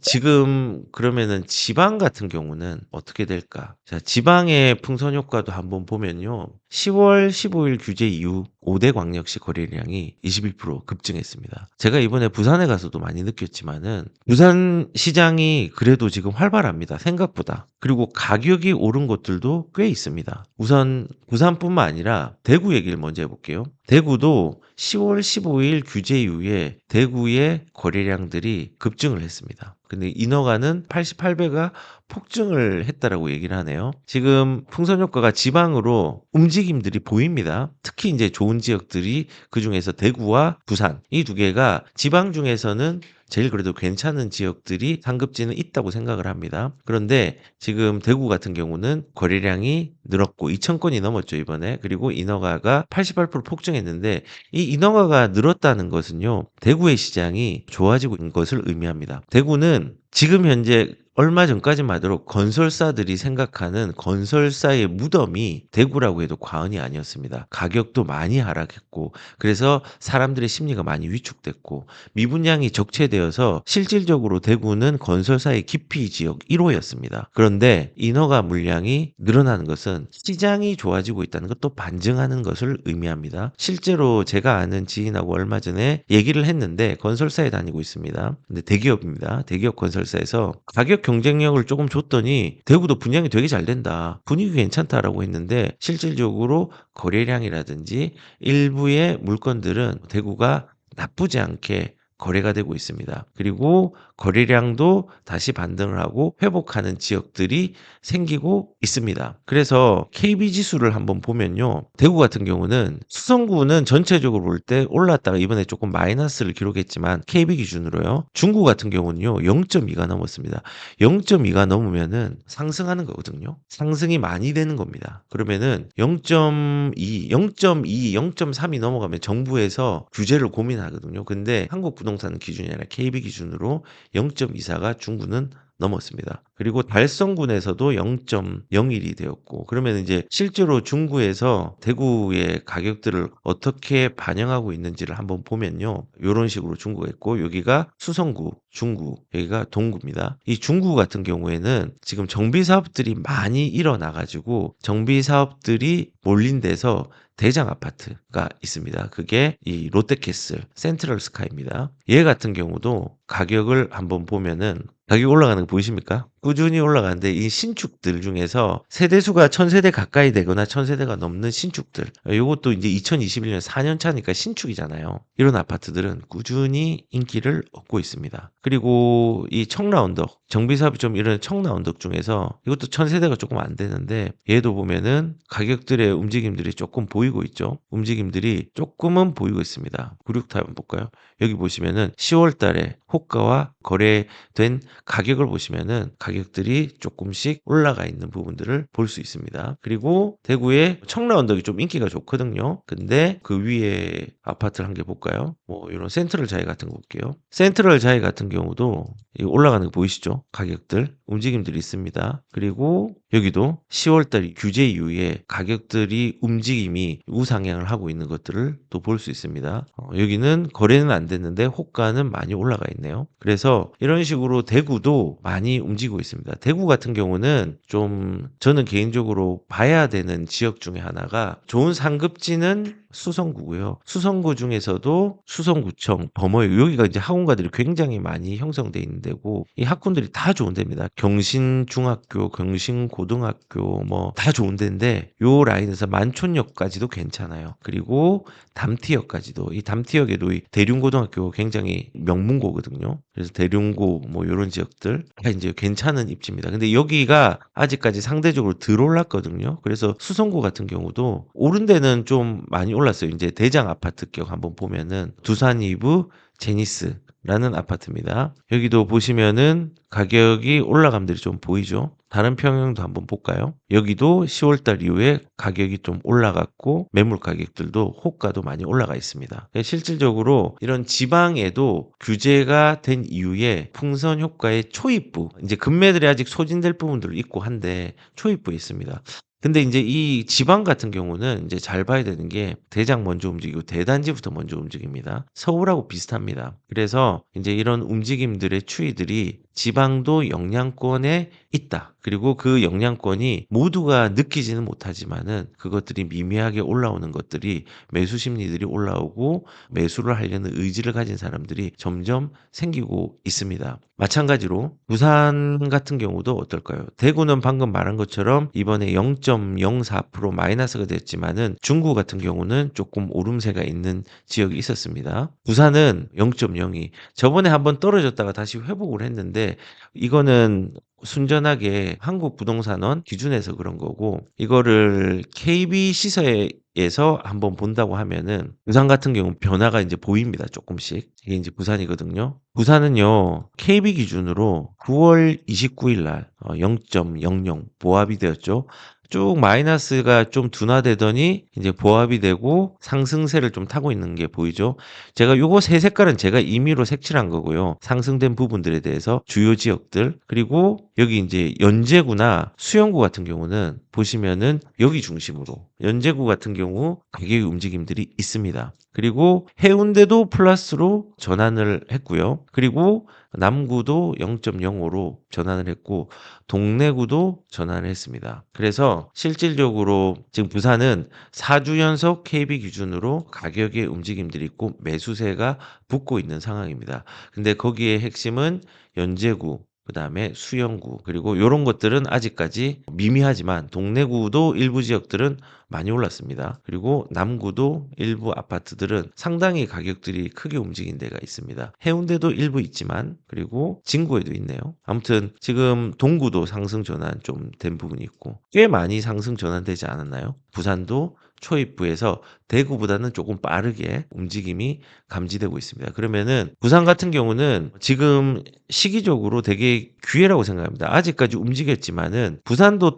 지금 그러면은 지방 같은 경우는 어떻게 될까? 자, 지방의 풍선 효과도 한번 보면요. 10월 15일 규제 이후 5대 광역시 거래량이 21% 급증했습니다. 제가 이번에 부산에 가서도 많이 느꼈지만은 부산 시장이 그래도 지금 활발합니다. 생각보다. 그리고 가격이 오른 곳들도 꽤 있습니다. 우선 부산뿐만 아니라 대구 얘기를 먼저 해볼게요. 대구도 10월 15일 규제 이후에 대구의 거래량들이 급증을 했습니다. 근데 인허가는 88배가 폭증을 했다라고 얘기를 하네요. 지금 풍선 효과가 지방으로 움직임들이 보입니다. 특히 이제 좋은 지역들이 그중에서 대구와 부산 이 두 개가 지방 중에서는 제일 그래도 괜찮은 지역들이 상급지는 있다고 생각을 합니다. 그런데 지금 대구 같은 경우는 거래량이 늘었고 2,000건이 넘었죠, 이번에. 그리고 인허가가 88% 폭증했는데 이 인허가가 늘었다는 것은요, 대구의 시장이 좋아지고 있는 것을 의미합니다. 대구는 지금 현재 얼마 전까지만 하더라도 건설사들이 생각하는 건설사의 무덤이 대구라고 해도 과언이 아니었습니다. 가격도 많이 하락했고, 그래서 사람들의 심리가 많이 위축됐고, 미분양이 적체되어서 실질적으로 대구는 건설사의 기피 지역 1호였습니다. 그런데 인허가 물량이 늘어나는 것은 시장이 좋아지고 있다는 것도 반증하는 것을 의미합니다. 실제로 제가 아는 지인하고 얼마 전에 얘기를 했는데 건설사에 다니고 있습니다. 근데 대기업입니다. 대기업 건설사에서 가격 경쟁력을 조금 줬더니 대구도 분양이 되게 잘 된다. 분위기 괜찮다라고 했는데 실질적으로 거래량이라든지 일부의 물건들은 대구가 나쁘지 않게 거래가 되고 있습니다. 그리고 거래량도 다시 반등을 하고 회복하는 지역들이 생기고 있습니다. 그래서 KB 지수를 한번 보면요. 대구 같은 경우는 수성구는 전체적으로 볼 때 올랐다가 이번에 조금 마이너스를 기록했지만 KB 기준으로요. 중구 같은 경우는요. 0.2가 넘었습니다. 0.2가 넘으면은 상승하는 거거든요. 상승이 많이 되는 겁니다. 그러면은 0.2, 0.2, 0.3이 넘어가면 정부에서 규제를 고민하거든요. 근데 한국 부동산 기준이 아니라 KB 기준으로 0.24가 중구는 넘었습니다. 그리고 달성군에서도 0.01이 되었고 그러면 이제 실제로 중구에서 대구의 가격들을 어떻게 반영하고 있는지를 한번 보면요. 요런 식으로 중구가 있고 여기가 수성구, 중구, 여기가 동구입니다. 이 중구 같은 경우에는 지금 정비 사업들이 많이 일어나 가지고 정비 사업들이 몰린 데서 대장 아파트가 있습니다. 그게 이 롯데캐슬 센트럴 스카이입니다. 얘 같은 경우도 가격을 한번 보면은 가격 올라가는 거 보이십니까? 꾸준히 올라가는데 이 신축들 중에서 세대수가 1000세대 가까이 되거나 1000세대가 넘는 신축들 이것도 이제 2021년 4년 차니까 신축이잖아요. 이런 아파트들은 꾸준히 인기를 얻고 있습니다. 그리고 이 청라언덕 정비사업이 좀 이런 청라언덕 중에서 이것도 1000세대가 조금 안 되는데 얘도 보면은 가격들의 움직임들이 조금 보이고 있죠. 움직임들이 조금은 보이고 있습니다. 96타 한번 볼까요? 여기 보시면은 10월 달에 호가와 거래된 가격을 보시면은 가격들이 조금씩 올라가 있는 부분들을 볼 수 있습니다. 그리고 대구의 청라언덕이 좀 인기가 좋거든요. 근데 그 위에 아파트를 한 개 볼까요? 뭐 이런 센트럴 자이 같은 거 볼게요. 센트럴 자이 같은 경우도 올라가는 거 보이시죠? 가격들 움직임들이 있습니다. 그리고 여기도 10월 달 규제 이후에 가격들이 움직임이 우상향을 하고 있는 것들을 또 볼 수 있습니다. 여기는 거래는 안 됐는데 호가는 많이 올라가 있네요. 그래서 이런 식으로 대구도 많이 움직이고 있습니다. 대구 같은 경우는 좀 저는 개인적으로 봐야 되는 지역 중에 하나가 좋은 상급지는 수성구고요. 수성구 중에서도 수성구청, 범어요. 여기가 이제 학원가들이 굉장히 많이 형성돼 있는 데고 이 학군들이 다 좋은 데입니다. 경신중학교, 경신고등학교 뭐 다 좋은 데인데 요 라인에서 만촌역까지도 괜찮아요. 그리고 담티역까지도 이 담티역에도 이 대륜고등학교 굉장히 명문고거든요. 그래서 대륜고 뭐 요런 지역들 다 이제 괜찮은 입지입니다. 근데 여기가 아직까지 상대적으로 덜 올랐거든요. 그래서 수성구 같은 경우도 오른 데는 좀 많이 올랐어요. 이제 대장 아파트격 한번 보면은 두산 이브 제니스라는 아파트입니다. 여기도 보시면은 가격이 올라감들이 좀 보이죠. 다른 평형도 한번 볼까요? 여기도 10월달 이후에 가격이 좀 올라갔고 매물 가격들도 호가도 많이 올라가 있습니다. 실질적으로 이런 지방에도 규제가 된 이후에 풍선 효과의 초입부, 이제 급매들이 아직 소진될 부분들도 있고 한데 초입부에 있습니다. 근데 이제 이 지방 같은 경우는 이제 잘 봐야 되는 게 대장 먼저 움직이고 대단지부터 먼저 움직입니다. 서울하고 비슷합니다. 그래서 이제 이런 움직임들의 추이들이 지방도 영향권에 있다. 그리고 그 영향권이 모두가 느끼지는 못하지만은 그것들이 미미하게 올라오는 것들이 매수 심리들이 올라오고 매수를 하려는 의지를 가진 사람들이 점점 생기고 있습니다. 마찬가지로 부산 같은 경우도 어떨까요? 대구는 방금 말한 것처럼 이번에 0.04% 마이너스가 됐지만은 중구 같은 경우는 조금 오름세가 있는 지역이 있었습니다. 부산은 0.02. 저번에 한번 떨어졌다가 다시 회복을 했는데 이거는 순전하게 한국부동산원 기준에서 그런 거고, 이거를 KB 시세에서 한번 본다고 하면은 부산 같은 경우 변화가 이제 보입니다. 조금씩. 이게 이제 부산이거든요. 부산은요, KB 기준으로 9월 29일 날 0.00 보합이 되었죠. 쭉 마이너스가 좀 둔화되더니 이제 보합이 되고 상승세를 좀 타고 있는 게 보이죠. 제가 요거 세 색깔은 제가 임의로 색칠한 거고요. 상승된 부분들에 대해서 주요 지역들, 그리고 여기 이제 연제구나 수영구 같은 경우는 보시면은 여기 중심으로 연제구 같은 경우 가격의 움직임들이 있습니다. 그리고 해운대도 플러스로 전환을 했고요. 그리고 남구도 0.05로 전환을 했고 동래구도 전환을 했습니다. 그래서 실질적으로 지금 부산은 4주 연속 KB 기준으로 가격의 움직임들이 있고 매수세가 붙고 있는 상황입니다. 근데 거기에 핵심은 연제구, 그다음에 수영구, 그리고 요런 것들은 아직까지 미미하지만 동래구도 일부 지역들은 많이 올랐습니다. 그리고 남구도 일부 아파트들은 상당히 가격들이 크게 움직인 데가 있습니다. 해운대도 일부 있지만, 그리고 진구에도 있네요. 아무튼 지금 동구도 상승 전환 좀 된 부분이 있고 꽤 많이 상승 전환되지 않았나요? 부산도 초입부에서 대구보다는 조금 빠르게 움직임이 감지되고 있습니다. 그러면은 부산 같은 경우는 지금 시기적으로 되게 기회라고 생각합니다. 아직까지 움직였지만은 부산도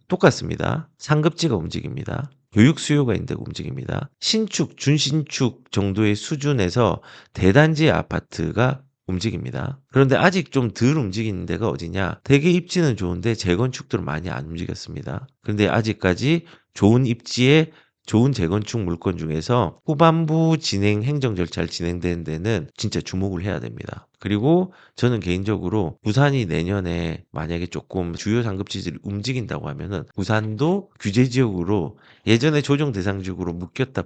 똑같습니다. 상급지가 움직입니다. 교육 수요가 있는데 움직입니다. 신축, 준신축 정도의 수준에서 대단지 아파트가 움직입니다. 그런데 아직 좀 덜 움직이는 데가 어디냐? 대개 입지는 좋은데 재건축들은 많이 안 움직였습니다. 그런데 아직까지 좋은 입지에 좋은 재건축 물건 중에서 후반부 진행 행정 절차를 진행되는 데는 진짜 주목을 해야 됩니다. 그리고 저는 개인적으로 부산이 내년에 만약에 조금 주요 상급지들이 움직인다고 하면은 부산도 규제 지역으로 예전에 조정 대상 지역으로 묶였다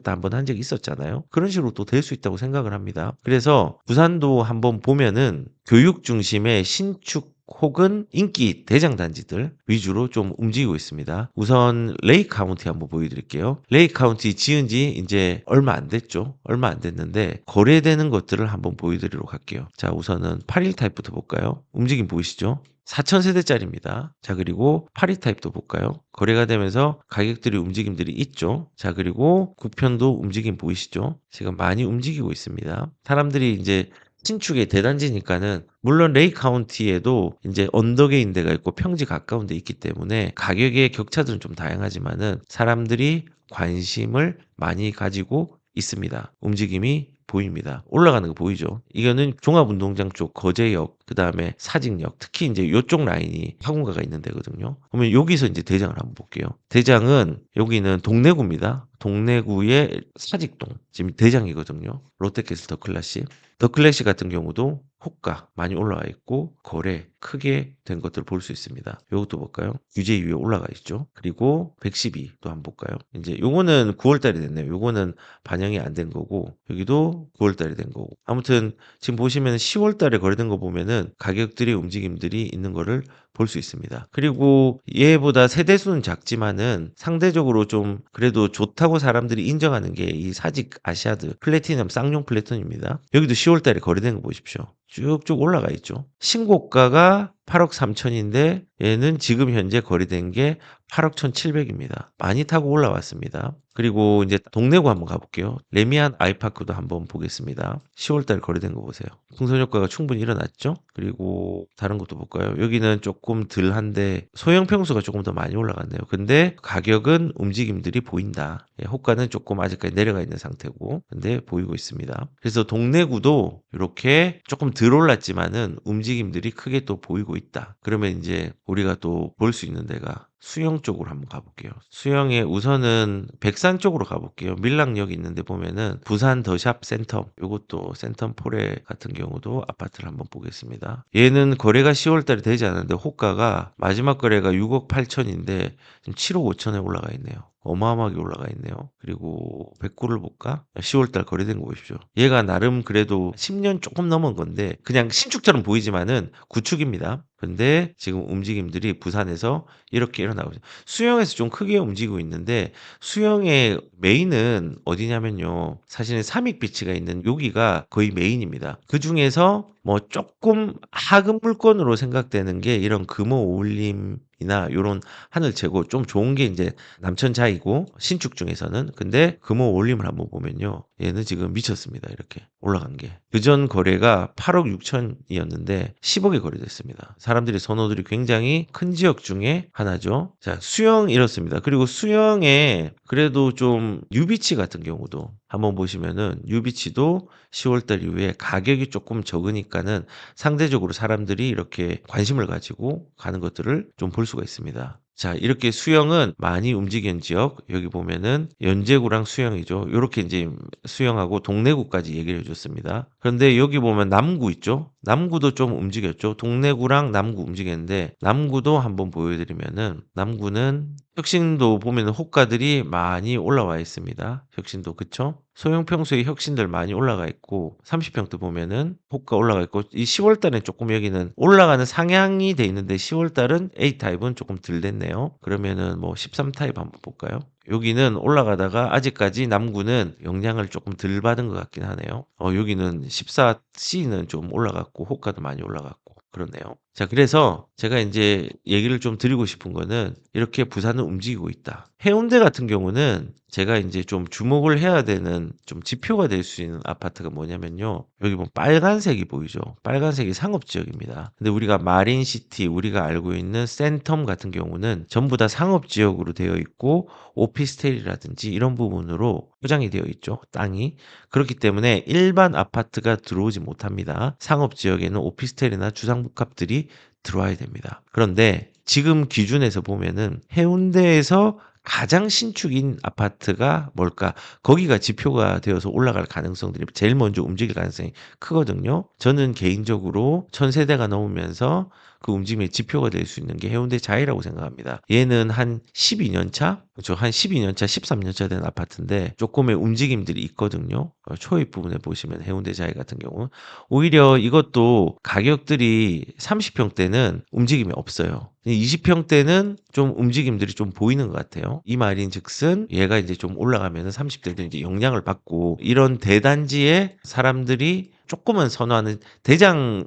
한번 한 적이 있었잖아요. 그런 식으로 또 될 수 있다고 생각을 합니다. 그래서 부산도 한번 보면은 교육 중심의 신축 혹은 인기 대장 단지들 위주로 좀 움직이고 있습니다. 우선 레이 카운티 한번 보여드릴게요. 레이 카운티 지은 지 이제 얼마 안 됐죠. 얼마 안 됐는데 거래되는 것들을 한번 보여드리도록 할게요. 자, 우선은 8일 타입부터 볼까요? 움직임 보이시죠? 4,000세대짜리입니다. 자, 그리고 8위 타입도 볼까요? 거래가 되면서 가격들이 움직임들이 있죠. 자, 그리고 9편도 움직임 보이시죠? 지금 많이 움직이고 있습니다. 사람들이 이제 신축의 대단지니까는 물론 레이 카운티에도 이제 언덕에 있는 데가 있고 평지 가까운 데 있기 때문에 가격의 격차들은 좀 다양하지만은 사람들이 관심을 많이 가지고 있습니다. 움직임이 보입니다. 올라가는 거 보이죠? 이거는 종합운동장 쪽 거제역, 그 다음에 사직역, 특히 이제 요쪽 라인이 학원가가 있는 데거든요. 그러면 여기서 이제 대장을 한번 볼게요. 대장은 여기는 동래구입니다. 동래구의 사직동. 지금 대장이거든요. 롯데캐슬 더 클래식. 더 클래식 같은 경우도 호가 많이 올라와 있고 거래 크게 된 것들을 볼 수 있습니다. 이것도 볼까요? 유제 위에 올라가 있죠. 그리고 112도 한번 볼까요? 이제 요거는 9월 달이 됐네요. 요거는 반영이 안 된 거고 여기도 9월 달이 된 거고. 아무튼 지금 보시면 10월 달에 거래된 거 보면은 가격들의 움직임들이 있는 거를 볼 수 있습니다. 그리고 얘보다 세대수는 작지만은 상대적으로 좀 그래도 좋다고 사람들이 인정하는 게 이 사직 아시아드 플래티넘 쌍용 플래톤입니다. 여기도 10월 달에 거래된 거 보십시오. 쭉쭉 올라가 있죠. 신고가가 8억 3천인데 얘는 지금 현재 거래된 게 8억 1,700입니다. 많이 타고 올라왔습니다. 그리고 이제 동래구 한번 가볼게요. 레미안 아이파크도 한번 보겠습니다. 10월달 거래된 거 보세요. 풍선 효과가 충분히 일어났죠. 그리고 다른 것도 볼까요? 여기는 조금 덜한데 소형 평수가 조금 더 많이 올라갔네요. 근데 가격은 움직임들이 보인다. 예, 호가는 조금 아직까지 내려가 있는 상태고 근데 보이고 있습니다. 그래서 동래구도 이렇게 조금 덜 올랐지만은 움직임들이 크게 또 보이고 있다. 그러면 이제 우리가 또 볼 수 있는 데가 수영 쪽으로 한번 가볼게요. 수영에 우선은 백산 쪽으로 가볼게요. 밀락역 있는데 보면은 부산 더샵 센텀, 요것도 센텀포레 같은 경우도 아파트를 한번 보겠습니다. 얘는 거래가 10월 달에 되지 않았는데 호가가 마지막 거래가 6억 8천인데 지금 7억 5천에 올라가 있네요. 어마어마하게 올라가 있네요. 그리고 백구를 볼까? 10월 달 거래된 거 보십시오. 얘가 나름 그래도 10년 조금 넘은 건데 그냥 신축처럼 보이지만은 구축입니다. 근데 지금 움직임들이 부산에서 이렇게 일어나고 있어요. 수영에서 좀 크게 움직이고 있는데 수영의 메인은 어디냐면요. 사실은 삼익비치가 있는 여기가 거의 메인입니다. 그중에서 뭐 조금 하급 물건으로 생각되는 게 이런 금호 오울림이나 요런 하늘 제고 좀 좋은 게 이제 남천자이고 신축 중에서는. 근데 금호 오울림을 한번 보면요. 얘는 지금 미쳤습니다. 이렇게 올라간 게. 그전 거래가 8억 6천이었는데 10억에 거래됐습니다. 사람들의 선호들이 굉장히 큰 지역 중에 하나죠. 자, 수영 이렇습니다. 그리고 수영에 그래도 좀 유비치 같은 경우도 한번 보시면은 유비치도 10월달 이후에 가격이 조금 적으니까는 상대적으로 사람들이 이렇게 관심을 가지고 가는 것들을 좀 볼 수가 있습니다. 자, 이렇게 수영은 많이 움직인 지역, 여기 보면은 연제구랑 수영이죠. 요렇게 이제 수영하고 동래구까지 얘기를 해줬습니다. 그런데 여기 보면 남구 있죠? 남구도 좀 움직였죠. 동래구랑 남구 움직였는데 남구도 한번 보여드리면은 남구는 혁신도 보면은 호가들이 많이 올라와 있습니다. 혁신도 그쵸? 소형 평수의 혁신들 많이 올라가 있고 30평대 보면은 호가 올라가 있고 이 10월 달에 조금 여기는 올라가는 상향이 돼 있는데 10월 달은 A타입은 조금 덜 됐네요. 그러면은 뭐 13타입 한번 볼까요? 여기는 올라가다가 아직까지 남구는 영향을 조금 덜 받은 것 같긴 하네요. 여기는 14C는 좀 올라갔고 호가도 많이 올라갔고 그렇네요. 자, 그래서 제가 이제 얘기를 좀 드리고 싶은 거는 이렇게 부산은 움직이고 있다. 해운대 같은 경우는 제가 이제 좀 주목을 해야 되는 좀 지표가 될 수 있는 아파트가 뭐냐면요. 여기 보면 빨간색이 보이죠. 빨간색이 상업지역입니다. 근데 우리가 마린시티, 우리가 알고 있는 센텀 같은 경우는 전부 다 상업지역으로 되어 있고 오피스텔이라든지 이런 부분으로 포장이 되어 있죠. 땅이. 그렇기 때문에 일반 아파트가 들어오지 못합니다. 상업지역에는 오피스텔이나 주상복합들이 들어와야 됩니다. 그런데 지금 기준에서 보면은 해운대에서 가장 신축인 아파트가 뭘까? 거기가 지표가 되어서 올라갈 가능성들이 제일 먼저 움직일 가능성이 크거든요. 저는 개인적으로 1000세대가 넘으면서 그 움직임의 지표가 될 수 있는 게 해운대 자이라고 생각합니다. 얘는 한 12년 차? 그렇죠. 한 12년 차, 13년 차 된 아파트인데 조금의 움직임들이 있거든요. 초입 부분에 보시면 해운대 자이 같은 경우 오히려 이것도 가격들이 30평대는 움직임이 없어요. 20평대는 좀 움직임들이 좀 보이는 것 같아요. 이 말인즉슨 얘가 이제 좀 올라가면은 30대들 이제 영향을 받고 이런 대단지에 사람들이 조금은 선호하는 대장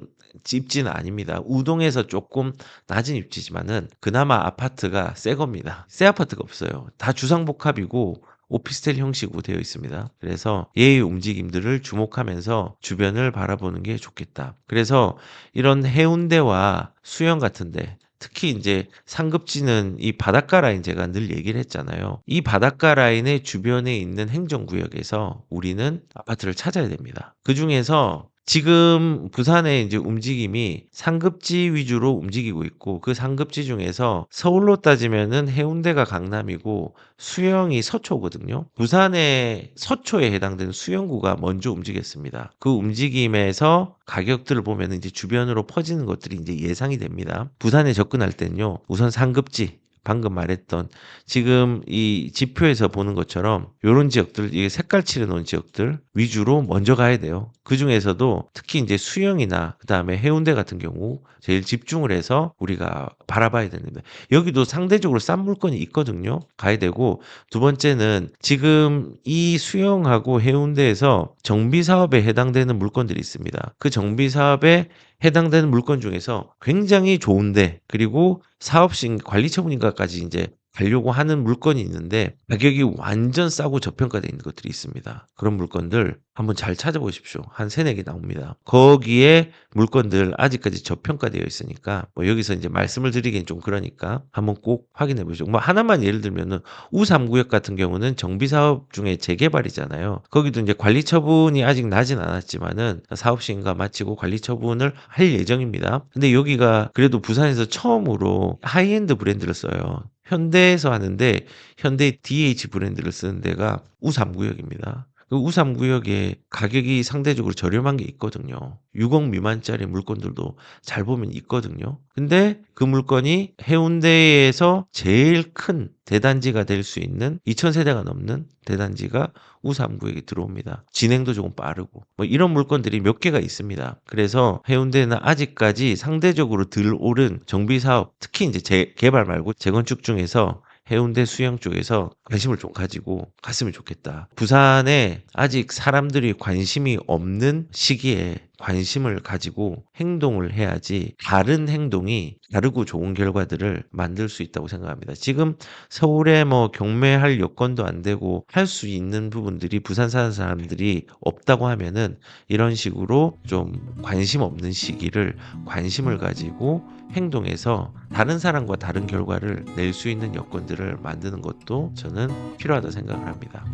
입지는 아닙니다. 우동에서 조금 낮은 입지지만은 그나마 아파트가 새 겁니다. 새 아파트가 없어요. 다 주상복합이고 오피스텔 형식으로 되어 있습니다. 그래서 얘의 움직임들을 주목하면서 주변을 바라보는 게 좋겠다. 그래서 이런 해운대와 수영 같은데 특히 이제 상급지는 이 바닷가 라인 제가 늘 얘기를 했잖아요. 이 바닷가 라인의 주변에 있는 행정구역에서 우리는 아파트를 찾아야 됩니다. 그중에서 지금 부산의 이제 움직임이 상급지 위주로 움직이고 있고 그 상급지 중에서 서울로 따지면은 해운대가 강남이고 수영이 서초거든요. 부산의 서초에 해당되는 수영구가 먼저 움직였습니다. 그 움직임에서 가격들을 보면 이제 주변으로 퍼지는 것들이 이제 예상이 됩니다. 부산에 접근할 때는요, 우선 상급지, 방금 말했던 지금 이 지표에서 보는 것처럼 요런 지역들, 이게 색깔 칠해 놓은 지역들 위주로 먼저 가야 돼요. 그 중에서도 특히 이제 수영이나 그다음에 해운대 같은 경우 제일 집중을 해서 우리가 바라봐야 되는데 여기도 상대적으로 싼 물건이 있거든요. 가야 되고 두 번째는 지금 이 수영하고 해운대에서 정비 사업에 해당되는 물건들이 있습니다. 그 정비 사업에 해당되는 물건 중에서 굉장히 좋은데 그리고 사업식 관리 처분인가까지 이제 가려고 하는 물건이 있는데 가격이 완전 싸고 저평가되어 있는 것들이 있습니다. 그런 물건들 한번 잘 찾아보십시오. 한 3-4개 나옵니다. 거기에 물건들 아직까지 저평가되어 있으니까 뭐 여기서 이제 말씀을 드리기엔 좀 그러니까 한번 꼭 확인해 보시죠. 뭐 하나만 예를 들면은 우3구역 같은 경우는 정비사업 중에 재개발이잖아요. 거기도 이제 관리 처분이 아직 나진 않았지만은 사업 시행과 마치고 관리 처분을 할 예정입니다. 근데 여기가 그래도 부산에서 처음으로 하이엔드 브랜드를 써요. 현대에서 하는데 현대 DH 브랜드를 쓰는 데가 우삼구역입니다. 그 우삼구역에 가격이 상대적으로 저렴한 게 있거든요. 6억 미만짜리 물건들도 잘 보면 있거든요. 근데 그 물건이 해운대에서 제일 큰 대단지가 될 수 있는 2,000세대가 넘는 대단지가 우삼구역에 들어옵니다. 진행도 조금 빠르고 뭐 이런 물건들이 몇 개가 있습니다. 그래서 해운대는 아직까지 상대적으로 덜 오른 정비 사업, 특히 이제 개발 말고 재건축 중에서 해운대 수영 쪽에서 관심을 좀 가지고 갔으면 좋겠다. 부산에 아직 사람들이 관심이 없는 시기에 관심을 가지고 행동을 해야지 다른 행동이 다르고 좋은 결과들을 만들 수 있다고 생각합니다. 지금 서울에 뭐 경매할 여건도 안 되고 할 수 있는 부분들이 부산 사는 사람들이 없다고 하면은 이런 식으로 좀 관심 없는 시기를 관심을 가지고 행동해서 다른 사람과 다른 결과를 낼 수 있는 여건들을 만드는 것도 저는 필요하다 생각을 합니다.